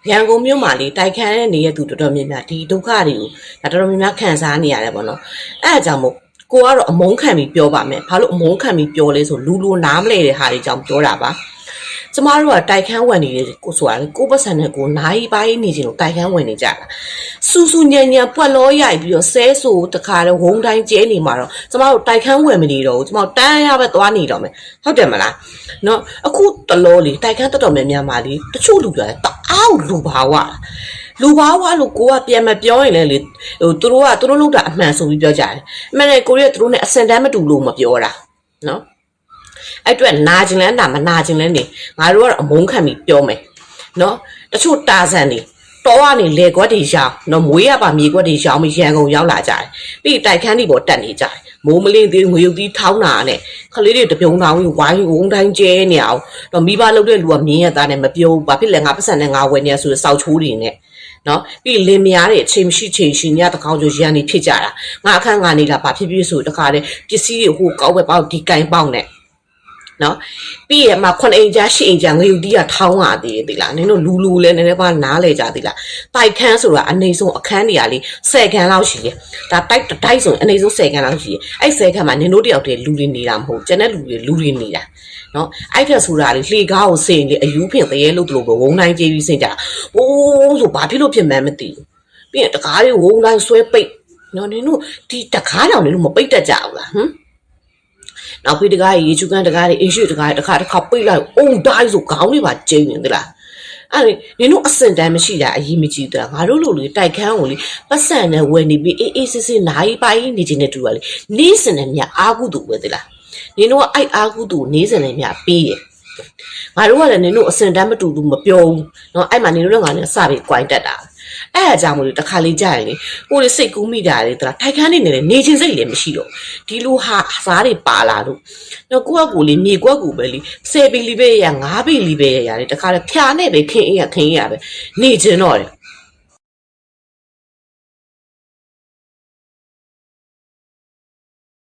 ရန်ကုန်မြို့မှာလေတိုက်ခန်းတဲ့နေတဲ့သူတော်တော်များများဒီဒုက္ခတွေကိုဒါတော်တော်များများခံစားနေရတယ်ပေါ့နော်အဲ့အကြောင်းမို့ကိုကတော့အမုန်းခံပြီးပြောပါမယ်ဘာလို့အမုန်းခံပြီးပြောလဲဆိုလူနားမလဲတဲ့ဟာတွေကြောင့်ပြောတာပါကျမတို့ကတိုက်ခန်းဝင်နေတယ်ကိုဆိုတာလေကိုပတ်စံနဲ့ကိုနိုင်ပိုင်းနေခြင်းလို့တိုက်ခန်းဝင်နေကြတာစူစူညံညံပွက်လောရိုက်ပြီးတော့ဆဲဆူတခါတော့ဝုံတိုင်းကျဲနေမှာတော့ကျမတို့တိုက်ခန်းဝင်မနေတော့ဘူးကျမတို့တန်းရပဲသွားနေတော့မယ်ဟုတ်တယ်မလားနော်အခုတလောလေတိုက်ခန်းတော်တော်များများမှာလေတချို့လူတွေတအားလူပါဝလူဘာဝလို့ကိုကပြန်မပြောရင်လည်းလေဟိုသူတို့လောက်တာအမှန်ဆိုပြီးပြောကြတယ်အမှန်နဲ့ကိုရဲ့သူတို့နဲ့အစင်တန်းမတူလို့မပြောတာနော်အဲ့အတွက်နာကျင်လဲနာမနာကျင်လဲနေငါတို့ကတော့အမုန်းခံပြီးပြောမယ်နော်တချို့တာဆန်နေတောကနေလေကွက်တွေရောင်းနော်မွေးရပါမြေကွက်တွေရောင်းပြီးရန်ကုန်ရောက်လာကြတယ်ပြီးတိုက်ခန်းတွေပေါ်တက်နေကြတယ်မိုးမလင်းသေးငွေရုပ်သီးထောင်းတာနဲ့ခလေးတွေတပြုံတောင်ကြီးဝိုင်းဝုန်းတိုင်းကျဲနေအောင်တော့မိဘလုပ်တဲ့လူကမြင်းရသားနဲ့မပြောဘူးဘာဖြစ်လဲငါပတ်စံနဲ့ငါဝယ်နေဆိုစောက်ချိုးတွေနဲ့နော်ပြီးလင်းမယားတွေအချိန်မရှိချိန်ရှိညတကောင်းကျရန်နေဖြစ်ကြတာငါအခန်းငါနေလာဘာဖြစ်ဖြစ်ဆိုတခါတည်းပစ္စည်းတွေဟိုကောက်ပဲပေါ့ဒီကင်ပေါက်နဲ့နော်ပြီးရမှာ9အိမ်ကြား10အိမ်ကြားငရုတ်တီးကထောင်းလာသေးတယ်လားနင်တို့လူလဲနည်းနည်းပါနားလဲကြသေးလားတိုက်ခန်းဆိုတာအနေဆုံးအခန်းနေရာလေး10ခန်းလောက်ရှိတယ်ဒါတိုက်ဆိုအနေဆုံး10ခန်းလောက်ရှိတယ်အဲ့10ခန်းမှာနင်တို့တယောက်တည်းလူတွေနေတာမဟုတ်ကျန်တဲ့လူတွေနေတာနော်အဲ့ထက်ဆိုတာလေလှေကားကိုစိန်လေအယူဖင်တရေလို့တို့လိုဝုံတိုင်းကြေးပြီးစိန်ကြအိုးဆိုဘာဖြစ်လို့ဖြစ်မှန်းမသိဘူးပြီးရင်တကားတွေဝုံတိုင်းဆွဲပိတ်နော်နင်တို့ဒီတကားတောင်နင်တို့မပိတ်တတ်ကြဘူးလားဟမ်နောက်ပြီးတကားရေချူကန်တကားတွေအင်းရှိတကားတစ်ခါပိတ်လိုက်အုံတိုင်းဆိုခေါင်းတွေပါကျင်းနေသလားအဲ့နင်တို့အစင်တန်းမရှိတာအရေးမကြီးတာငါတို့လိုလေတိုက်ခန်းကိုလေပတ်စံနဲ့ဝယ်နေပြီးအေးစစ်စစ်နိုင်ပိုင်းနေခြင်းနဲ့တူပါလေနေစင်နဲ့မြအာကုတူပဲသလားနင်တို့ကအဲ့အာကုတူနေစင်နဲ့မြပေးတယ်ငါတို့ကလည်းနင်တို့အစင်တန်းမတူဘူးမပြောဘူးเนาะအဲ့မှာနင်တို့လည်းငါနဲ့စပြီးကြွိုင်းတက်တာအဲ့အကြောင်းမို့လို့တခါလေးကြာရင်လေကိုယ်စိတ်ကူးမိတာလေတလားထိုက်ခန်းနေနေချင်းစိတ်လည်းမရှိတော့ဒီလိုဟာစားတွေပါလာလို့တော့ကိုယ့်အကူလေးမြေကွက်ကူပဲလေ10ဘီလီပဲရ9ဘီလီပဲရတယ်တခါလေဖြာနဲ့ပဲခင်းအေးရပဲနေချင်းတော့တယ်